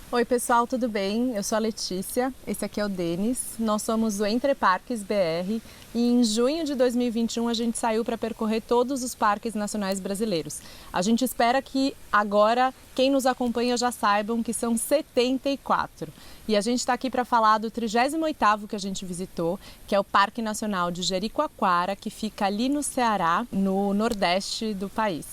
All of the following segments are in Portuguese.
Oi pessoal, tudo bem? Eu sou a Letícia, esse aqui é o Denis, nós somos o Entre Parques BR e em junho de 2021 a gente saiu para percorrer todos os parques nacionais brasileiros. A gente espera que agora quem nos acompanha já saibam que são 74. E a gente está aqui para falar do 38º que a gente visitou, que é o Parque Nacional de Jericoacoara, que fica ali no Ceará, no nordeste do país.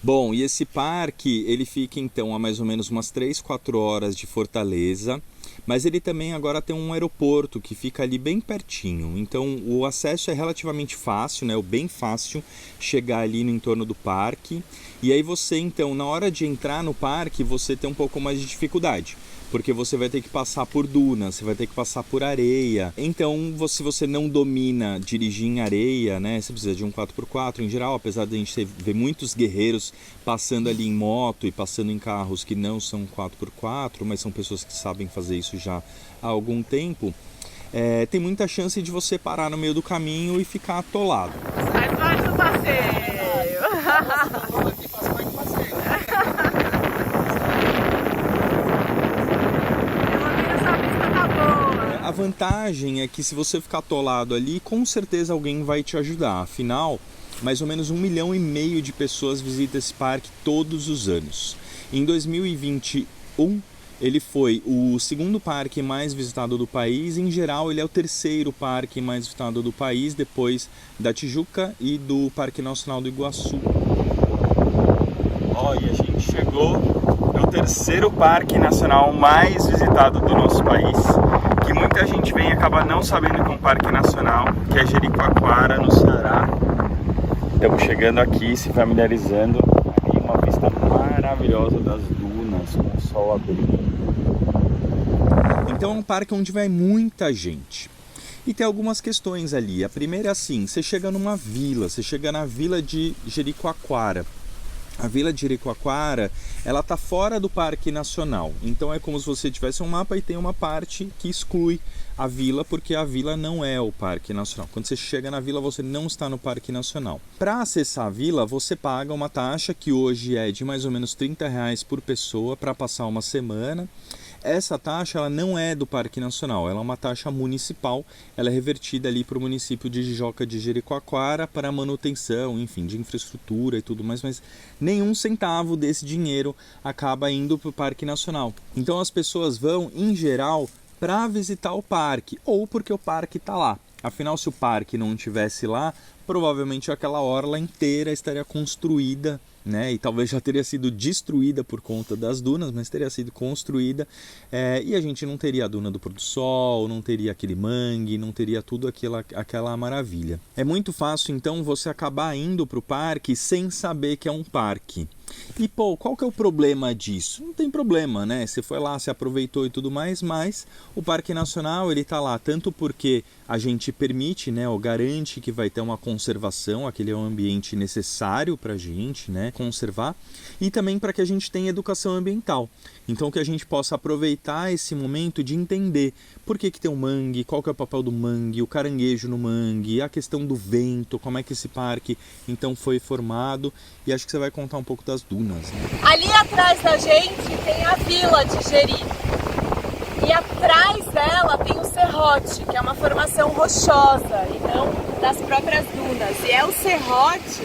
Bom, e esse parque, ele fica então a mais ou menos umas 3, 4 horas de Fortaleza, mas ele também agora tem um aeroporto que fica ali bem pertinho. Então o acesso é relativamente fácil, né? Bem fácil chegar ali no entorno do parque. E aí você então, na hora de entrar no parque, você tem um pouco mais de dificuldade. Porque você vai ter que passar por dunas, você vai ter que passar por areia. Então, se você não domina dirigir em areia, né, você precisa de um 4x4 em geral, apesar de a gente ver muitos guerreiros passando ali em moto e passando em carros que não são 4x4, mas são pessoas que sabem fazer isso já há algum tempo. Tem muita chance de você parar no meio do caminho e ficar atolado. Faz parte do passeio! A vantagem é que se você ficar atolado ali, com certeza alguém vai te ajudar. Afinal, mais ou menos 1,5 milhão de pessoas visitam esse parque todos os anos. Em 2021, ele foi o segundo parque mais visitado do país. Em geral, ele é o terceiro parque mais visitado do país, depois da Tijuca e do Parque Nacional do Iguaçu. Olha, a gente chegou no terceiro parque nacional mais visitado do nosso país, que muita gente vem e acaba não sabendo que é um parque nacional, que é Jericoacoara, no Ceará. Estamos chegando aqui, se familiarizando. Ali uma vista maravilhosa das dunas, com o sol abrindo. Então é um parque onde vai muita gente. E tem algumas questões ali. A primeira é assim, você chega numa vila, você chega na vila de Jericoacoara. A Vila de Jericoacoara, ela está fora do Parque Nacional. Então é como se você tivesse um mapa e tem uma parte que exclui a vila, porque a vila não é o Parque Nacional. Quando você chega na vila, você não está no Parque Nacional. Para acessar a vila, você paga uma taxa que hoje é de mais ou menos R$30 por pessoa para passar uma semana. Essa taxa ela não é do Parque Nacional, ela é uma taxa municipal, ela é revertida ali para o município de Jijoca de Jericoacoara para manutenção, enfim, de infraestrutura e tudo mais, mas nenhum centavo desse dinheiro acaba indo para o Parque Nacional. Então as pessoas vão, em geral, para visitar o parque ou porque o parque está lá. Afinal, se o parque não estivesse lá, provavelmente aquela orla inteira estaria construída, né? E talvez já teria sido destruída por conta das dunas, mas teria sido construída, e a gente não teria a duna do pôr do sol, não teria aquele mangue, não teria tudo aquela maravilha. É muito fácil então você acabar indo para o parque sem saber que é um parque. E pô, qual que é o problema disso? Não tem problema, né? Você foi lá, se aproveitou e tudo mais, mas o Parque Nacional ele tá lá tanto porque a gente permite, né, ou garante que vai ter uma conservação, aquele é um ambiente necessário para a gente, né, conservar, e também para que a gente tenha educação ambiental. Então que a gente possa aproveitar esse momento de entender por que tem um mangue, qual que é o papel do mangue, o caranguejo no mangue, a questão do vento, como é que esse parque então foi formado, e acho que você vai contar um pouco das dunas, né? Ali atrás da gente tem a Vila de Jeri. E atrás dela tem o serrote, que é uma formação rochosa e não das próprias dunas. E é o serrote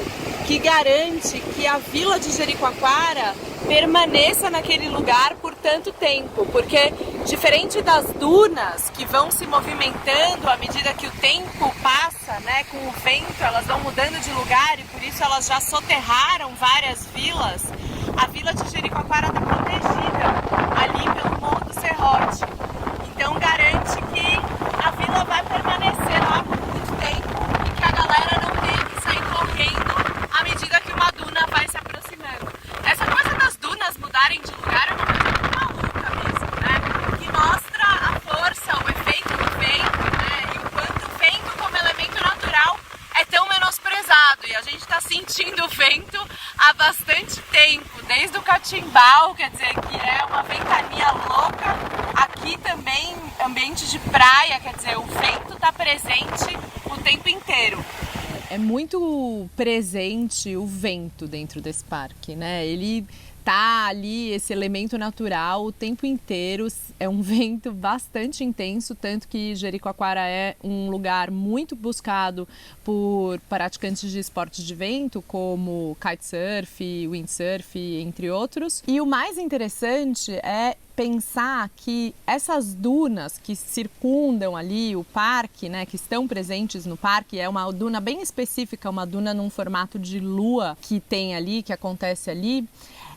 que garante que a Vila de Jericoacoara permaneça naquele lugar por tanto tempo. Porque, diferente das dunas, que vão se movimentando à medida que o tempo passa, né, com o vento, elas vão mudando de lugar e por isso elas já soterraram várias vilas, a Vila de Jericoacoara está protegida ali pelo Morro do Serrote. Então garante que a vila vai permanecer lá por muito tempo e que a galera não tem que sair correndo à medida que uma duna vai se aproximando. Essa coisa das dunas mudarem de lugar é uma coisa muito maluca mesmo, né? Que mostra a força, o efeito do vento, né? E o quanto o vento como elemento natural é tão menosprezado. E a gente está sentindo o vento há bastante tempo, desde o catimbau, quer dizer, que é uma ventania louca. Aqui também, ambiente de praia, quer dizer, o vento está presente o tempo inteiro. É muito presente o vento dentro desse parque, né? Ele tá ali esse elemento natural o tempo inteiro. É um vento bastante intenso, tanto que Jericoacoara é um lugar muito buscado por praticantes de esportes de vento, como kitesurf, windsurf, entre outros. E o mais interessante é pensar que essas dunas que circundam ali o parque, né, que estão presentes no parque, é uma duna bem específica, uma duna num formato de lua que tem ali, que acontece ali,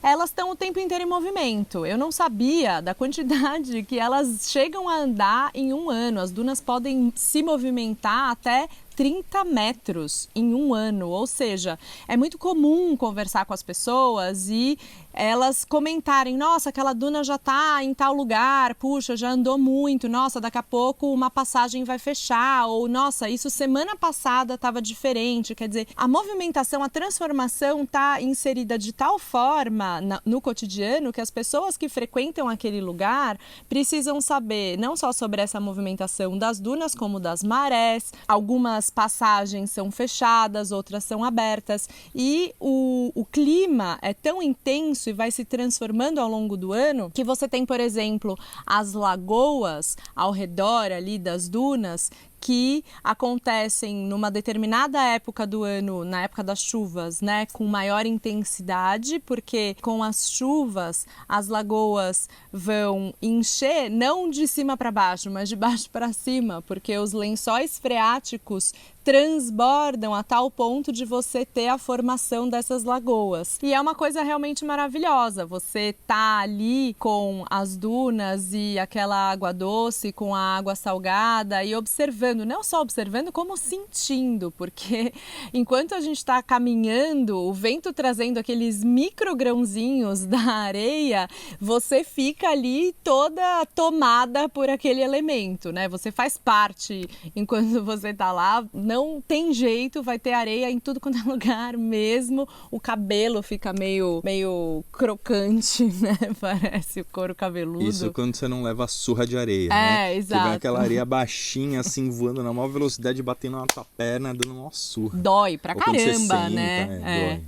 elas estão o tempo inteiro em movimento. Eu não sabia da quantidade que elas chegam a andar em um ano. As dunas podem se movimentar até 30 metros em um ano, ou seja, é muito comum conversar com as pessoas e elas comentarem, nossa, aquela duna já está em tal lugar, puxa, já andou muito, nossa, daqui a pouco uma passagem vai fechar, ou nossa, isso semana passada estava diferente. Quer dizer, a movimentação, a transformação está inserida de tal forma no cotidiano que as pessoas que frequentam aquele lugar precisam saber não só sobre essa movimentação das dunas, como das marés. Algumas passagens são fechadas, outras são abertas, e o clima é tão intenso e vai se transformando ao longo do ano que você tem, por exemplo, as lagoas ao redor ali das dunas que acontecem numa determinada época do ano, na época das chuvas, né, com maior intensidade, porque com as chuvas as lagoas vão encher não de cima para baixo, mas de baixo para cima, porque os lençóis freáticos transbordam a tal ponto de você ter a formação dessas lagoas. E é uma coisa realmente maravilhosa, você tá ali com as dunas e aquela água doce com a água salgada e observando, não só observando, como sentindo, porque enquanto a gente está caminhando, o vento trazendo aqueles microgrãozinhos da areia, você fica ali toda tomada por aquele elemento, né? Você faz parte enquanto você tá lá. Não tem jeito, vai ter areia em tudo quanto é lugar mesmo. O cabelo fica meio crocante, né? Parece o couro cabeludo. Isso quando você não leva a surra de areia, né? Exato. Que vem aquela areia baixinha, assim, voando na maior velocidade, batendo na tua perna, dando uma surra. Dói pra caramba, senta, né? Dói.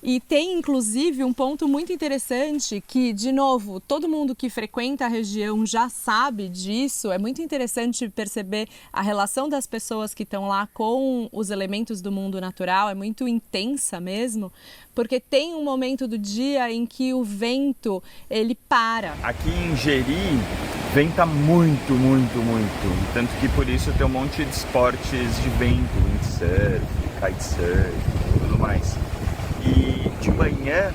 E tem, inclusive, um ponto muito interessante que, de novo, todo mundo que frequenta a região já sabe disso. É muito interessante perceber a relação das pessoas que estão lá com os elementos do mundo natural. É muito intensa mesmo, porque tem um momento do dia em que o vento, ele para. Aqui em Jeri, venta muito, muito, muito. Tanto que por isso tem um monte de esportes de vento, windsurf, kitesurf e tudo mais. E de manhã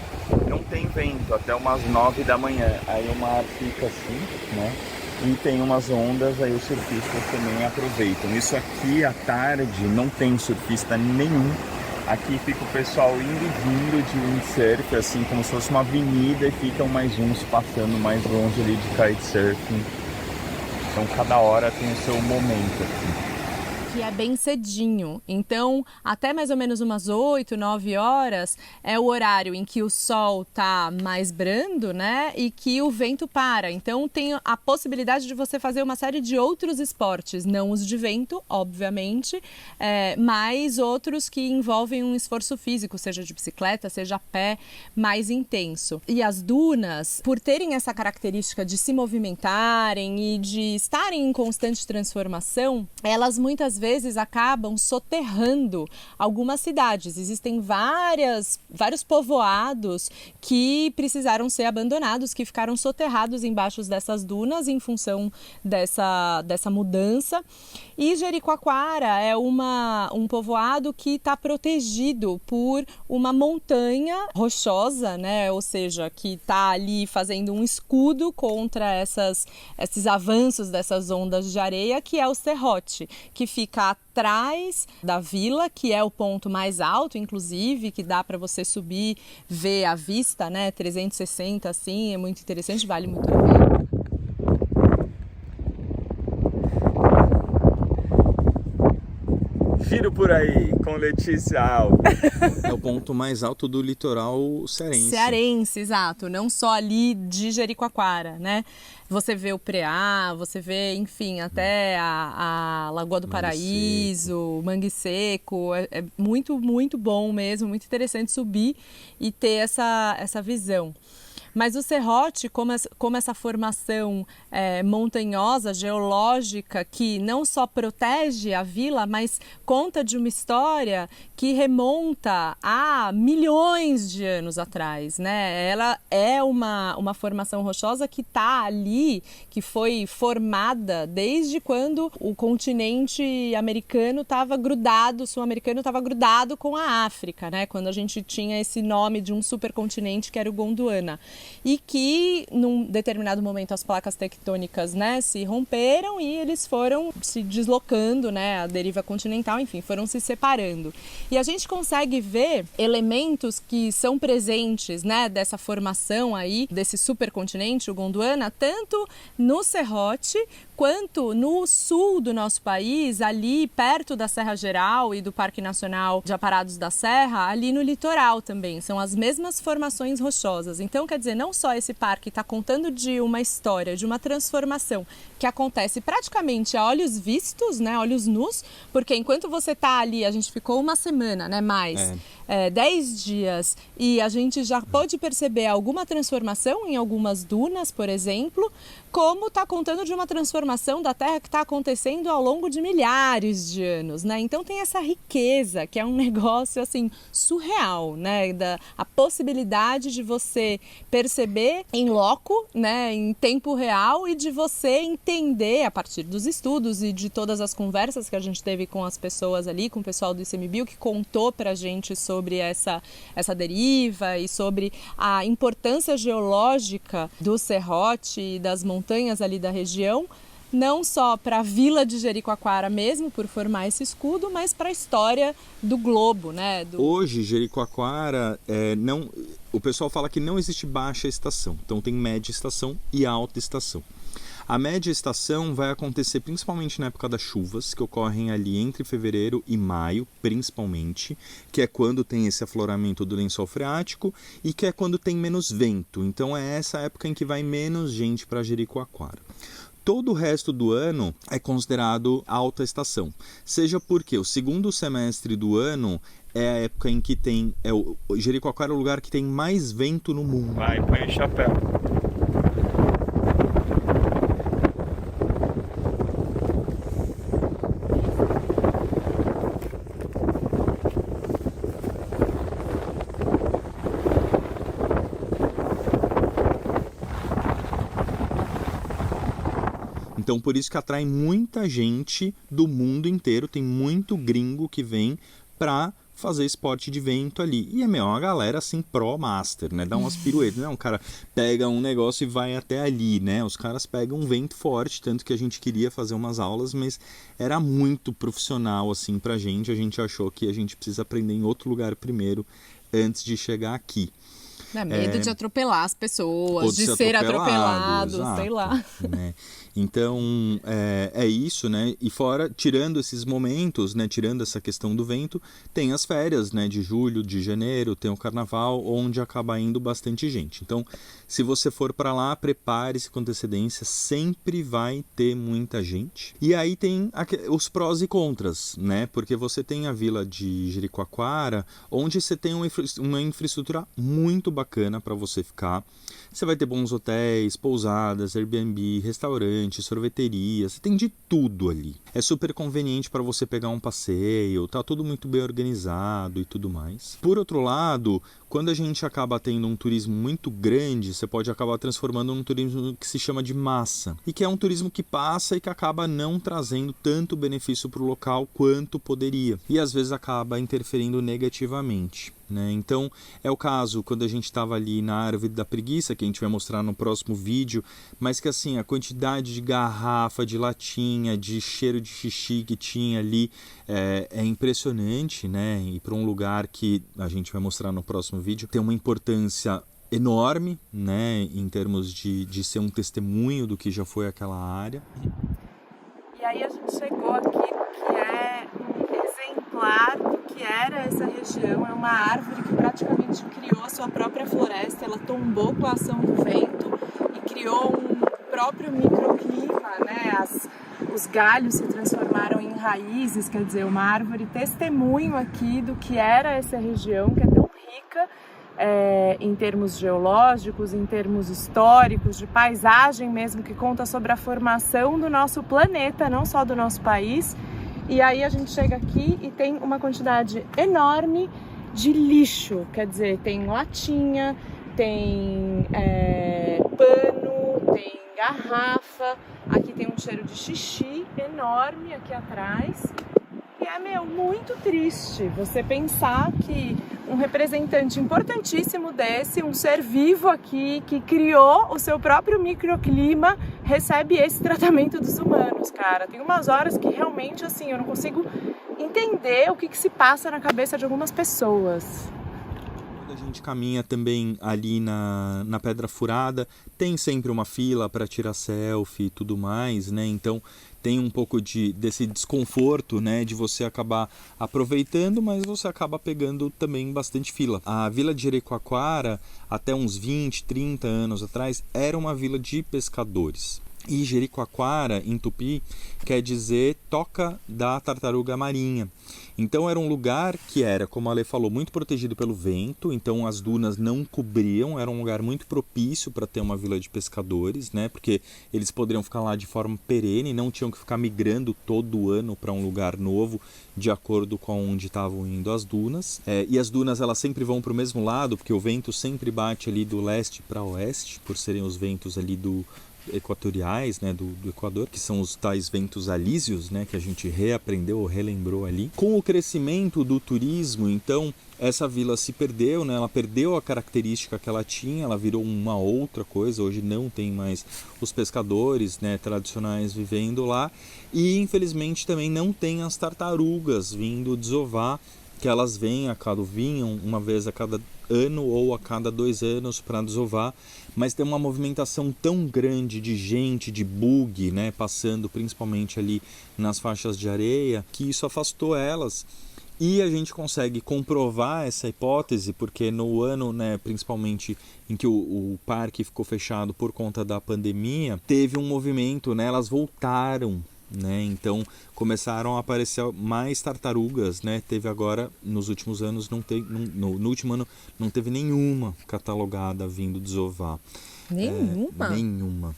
não tem vento, até umas 9 da manhã. Aí o mar fica assim, né? E tem umas ondas, aí os surfistas também aproveitam. Isso aqui à tarde não tem surfista nenhum. Aqui fica o pessoal indo e vindo de windsurf, assim como se fosse uma avenida, e ficam mais uns passando mais longe ali de kitesurfing. Então cada hora tem o seu momento aqui. Que é bem cedinho, então até mais ou menos umas 8, 9 horas é o horário em que o sol tá mais brando, né, e que o vento para. Então tem a possibilidade de você fazer uma série de outros esportes, não os de vento, obviamente, mas outros que envolvem um esforço físico, seja de bicicleta, seja a pé, mais intenso. E as dunas, por terem essa característica de se movimentarem e de estarem em constante transformação, elas muitas vezes acabam soterrando algumas cidades. Existem vários povoados que precisaram ser abandonados, que ficaram soterrados embaixo dessas dunas em função dessa mudança. E Jericoacoara é um povoado que está protegido por uma montanha rochosa, né? Ou seja, que está ali fazendo um escudo contra esses avanços dessas ondas de areia, que é o serrote, que fica atrás da vila, que é o ponto mais alto, inclusive, que dá para você subir, ver a vista, né? 360, assim, é muito interessante, vale muito a pena. Confiro por aí com Letícia Alves. É o ponto mais alto do litoral cearense. Cearense, exato. Não só ali de Jericoacoara, né? Você vê o Preá, você vê, enfim, até a Lagoa do Paraíso, Mangue Seco. É muito, muito bom mesmo, muito interessante subir e ter essa visão. Mas o serrote, como essa formação montanhosa, geológica, que não só protege a vila, mas conta de uma história que remonta a milhões de anos atrás, né? Ela é uma formação rochosa que está ali, que foi formada desde quando o continente americano estava grudado, o sul-americano estava grudado com a África, né? Quando a gente tinha esse nome de um supercontinente que era o Gondwana. E que, num determinado momento, as placas tectônicas, né, se romperam e eles foram se deslocando, né, a deriva continental, enfim, foram se separando. E a gente consegue ver elementos que são presentes, né, dessa formação aí, desse supercontinente, o Gondwana, tanto no serrote quanto no sul do nosso país, ali perto da Serra Geral e do Parque Nacional de Aparados da Serra, ali no litoral também. São as mesmas formações rochosas. Então, quer dizer, não só esse parque está contando de uma história, de uma transformação que acontece praticamente a olhos vistos, né, olhos nus, porque enquanto você está ali, a gente ficou uma semana, né, mais 10 dias, e a gente já pôde perceber alguma transformação em algumas dunas, por exemplo, como está contando de uma transformação da Terra que está acontecendo ao longo de milhares de anos, né? Então tem essa riqueza, que é um negócio assim surreal, né? A possibilidade de você perceber em loco, né, em tempo real, e de você entender a partir dos estudos e de todas as conversas que a gente teve com as pessoas ali, com o pessoal do ICMBio, que contou pra gente sobre essa deriva e sobre a importância geológica do serrote e das montanhas ali da região, não só para a vila de Jericoacoara mesmo, por formar esse escudo, mas para a história do globo, né? Hoje, Jericoacoara, o pessoal fala que não existe baixa estação, então tem média estação e alta estação. A média estação vai acontecer principalmente na época das chuvas, que ocorrem ali entre fevereiro e maio, principalmente, que é quando tem esse afloramento do lençol freático e que é quando tem menos vento. Então é essa época em que vai menos gente para Jericoacoara. Todo o resto do ano é considerado alta estação, seja porque o segundo semestre do ano é a época em que tem... Jericoacoara é o lugar que tem mais vento no mundo. Vai, põe o chapéu. Então, por isso que atrai muita gente do mundo inteiro, tem muito gringo que vem para fazer esporte de vento ali. E é uma galera assim pró-master, né? Dá umas piruetas, né? Um cara pega um negócio e vai até ali, né? Os caras pegam um vento forte, tanto que a gente queria fazer umas aulas, mas era muito profissional assim pra gente. A gente achou que a gente precisa aprender em outro lugar primeiro, antes de chegar aqui. Medo de atropelar as pessoas, de ser atropelado, exato, sei lá. Né? Então, é isso, né? E fora, tirando esses momentos, né? Tirando essa questão do vento, tem as férias, né? De julho, de janeiro, tem o carnaval, onde acaba indo bastante gente. Então, se você for para lá, prepare-se com antecedência, sempre vai ter muita gente. E aí tem os prós e contras, né? Porque você tem a vila de Jericoacoara, onde você tem uma infraestrutura muito bacana para você ficar. Você vai ter bons hotéis, pousadas, Airbnb, restaurantes, sorveterias, você tem de tudo ali. É super conveniente para você pegar um passeio, tá tudo muito bem organizado e tudo mais. Por outro lado, quando a gente acaba tendo um turismo muito grande, você pode acabar transformando num turismo que se chama de massa. E que é um turismo que passa e que acaba não trazendo tanto benefício para o local quanto poderia. E às vezes acaba interferindo negativamente. Né? Então é o caso quando a gente estava ali na Árvore da Preguiça, que a gente vai mostrar no próximo vídeo, mas que assim, a quantidade de garrafa, de latinha, de cheiro de xixi que tinha ali é impressionante, né? E para um lugar que a gente vai mostrar no próximo vídeo, tem uma importância enorme, né? Em termos de ser um testemunho do que já foi aquela área. E aí a gente chegou aqui, que é um exemplo exemplar do que era essa região. É uma árvore que praticamente criou a sua própria floresta, ela tombou com a ação do vento e criou um próprio microclima, né? Os galhos se transformaram em raízes, quer dizer, uma árvore testemunho aqui do que era essa região, que é tão rica em termos geológicos, em termos históricos, de paisagem mesmo, que conta sobre a formação do nosso planeta, não só do nosso país. E aí a gente chega aqui e tem uma quantidade enorme de lixo, quer dizer, tem latinha, tem pano, tem garrafa, aqui tem um cheiro de xixi enorme aqui atrás. E é, muito triste você pensar que um representante importantíssimo desse, um ser vivo aqui, que criou o seu próprio microclima, recebe esse tratamento dos humanos, cara. Tem umas horas que realmente, assim, eu não consigo entender o que se passa na cabeça de algumas pessoas. A gente caminha também ali na Pedra Furada, tem sempre uma fila para tirar selfie e tudo mais, né? Então tem um pouco desse desconforto, né, de você acabar aproveitando, mas você acaba pegando também bastante fila. A vila de Jericoacoara, até uns 20, 30 anos atrás, era uma vila de pescadores. E Jericoacoara, em Tupi, quer dizer toca da tartaruga marinha. Então era um lugar que era, como a Lê falou, muito protegido pelo vento, então as dunas não cobriam, era um lugar muito propício para ter uma vila de pescadores, né? Porque eles poderiam ficar lá de forma perene, não tinham que ficar migrando todo ano para um lugar novo, de acordo com onde estavam indo as dunas. E as dunas elas sempre vão para o mesmo lado, porque o vento sempre bate ali do leste para oeste, por serem os ventos ali equatoriais, né, do Equador, que são os tais ventos alísios, né, que a gente reaprendeu ou relembrou ali. Com o crescimento do turismo, então, essa vila se perdeu, né, ela perdeu a característica que ela tinha, ela virou uma outra coisa, hoje não tem mais os pescadores, né, tradicionais vivendo lá, e infelizmente também não tem as tartarugas vindo desovar, que elas vinham uma vez a cada ano ou a cada 2 anos para desovar, mas tem uma movimentação tão grande de gente, de bug, né, passando principalmente ali nas faixas de areia, que isso afastou elas. E a gente consegue comprovar essa hipótese porque no ano, né, principalmente em que o parque ficou fechado por conta da pandemia, teve um movimento, né, elas voltaram, né, então começaram a aparecer mais tartarugas, né, teve agora, nos últimos anos, no último ano não teve nenhuma catalogada vindo desovar. Nenhuma.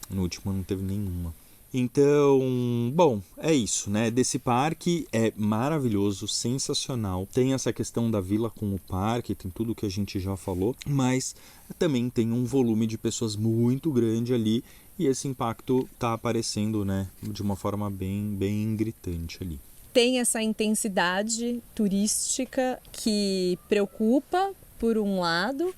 No último ano não teve nenhuma. Então, bom, é isso, né? Desse parque é maravilhoso, sensacional. Tem essa questão da vila com o parque, tem tudo que a gente já falou, mas também tem um volume de pessoas muito grande ali e esse impacto está aparecendo, né, de uma forma bem gritante ali. Tem essa intensidade turística que preocupa, por um lado.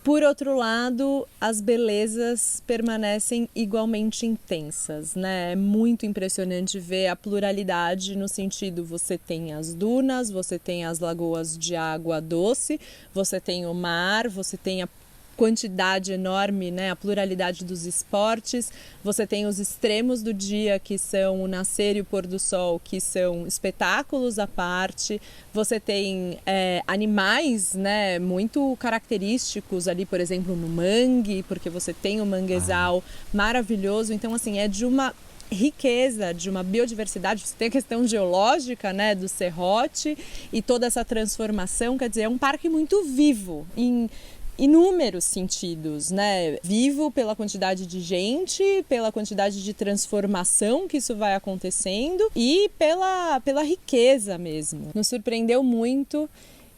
Por outro lado, as belezas permanecem igualmente intensas, né? É muito impressionante ver a pluralidade no sentido, você tem as dunas, você tem as lagoas de água doce, você tem o mar, você tem a quantidade enorme, né, a pluralidade dos esportes, você tem os extremos do dia que são o nascer e o pôr do sol, que são espetáculos à parte, você tem animais, né, muito característicos ali, por exemplo, no mangue, porque você tem o manguezal maravilhoso, então assim, é de uma riqueza, de uma biodiversidade, você tem a questão geológica, né, do serrote e toda essa transformação, quer dizer, é um parque muito vivo, em inúmeros sentidos, né? Vivo pela quantidade de gente, pela quantidade de transformação que isso vai acontecendo e pela riqueza mesmo. Nos surpreendeu muito.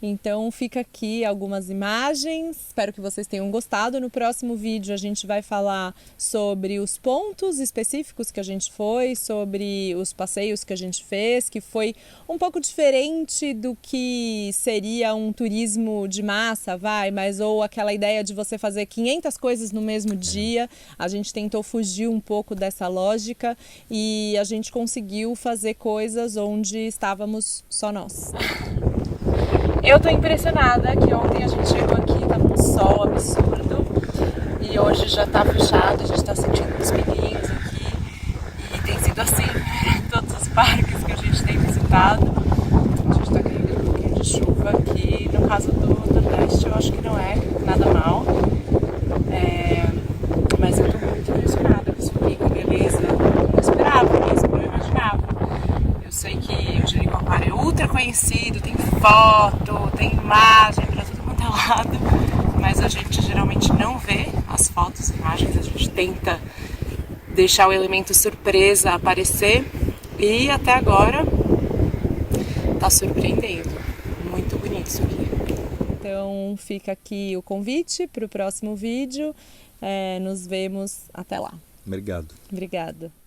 Então fica aqui algumas imagens, espero que vocês tenham gostado. No próximo vídeo a gente vai falar sobre os pontos específicos que a gente foi, sobre os passeios que a gente fez, que foi um pouco diferente do que seria um turismo de massa, mas ou aquela ideia de você fazer 500 coisas no mesmo dia. A gente tentou fugir um pouco dessa lógica e a gente conseguiu fazer coisas onde estávamos só nós. Eu tô impressionada que ontem a gente chegou aqui, tava um sol absurdo e hoje já tá fechado, a gente tá sentindo uns pininhos aqui e tem sido assim em todos os parques que a gente tem visitado. estado. A gente está caindo um pouquinho de chuva aqui. No caso do Nordeste, eu acho que não é nada mal. Mas eu tô muito impressionada com isso aqui, com a beleza. Eu não esperava mesmo, eu não imaginava. Eu sei que o Jericoacoara é ultra conhecido, tem foto, tem imagem pra tudo quanto é lado, mas a gente geralmente não vê as fotos e imagens, a gente tenta deixar o elemento surpresa aparecer e até agora tá surpreendendo. Muito bonito isso aqui. Então fica aqui o convite para o próximo vídeo. Nos vemos até lá. Obrigado. Obrigada.